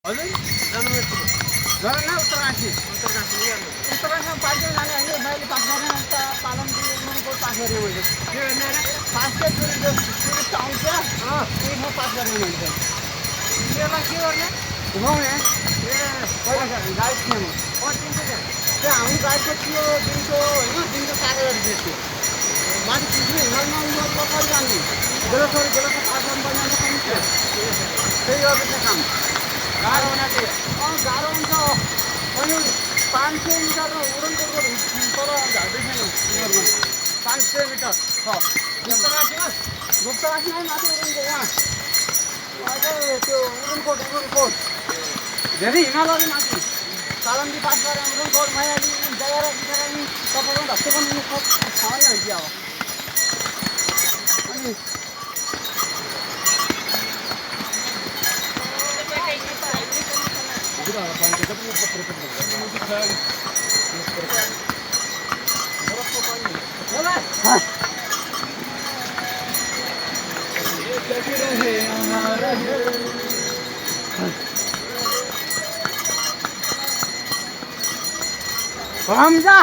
हजुर जानु घर न उत्तरकाशी उत्तरकाशीमा पार्टी जाने होइन मैले पास गरेँ अन्त पालन को पास गरेँ मैले के गर्ने अरे पास चाहिँ टुरिस्ट आउँछ त्यही म पास गरेँ मैले त्यसलाई के गर्ने घुमाउने ए पहिला गाइड थिएँ म त्यो हाम्रो गाइडको थियो दिनको होइन दिनको 7,000 रुपियाँ थियो माथि पुग्ने हिँड्नु कसरी जाने बेलुका पास गर्नुपर्ने अन्त कमी थियो त्यही गर्दैछ काम गाह्रो हुन गाह्रो हुन्छ अनि 500 मिटर उडनकोटको तल झार्दैछ नि 500 मिटर छ गुप्तकाशीमा माथि उडनको उहाँ चाहिँ त्यो उडनकोट धेरै हिमालय माथि कालम्बी पास गरेर उडनकोट मायाली जगेर बिचरा नि तपाईँको धक्के पनि छैन हुन्छ अब अनि हमजा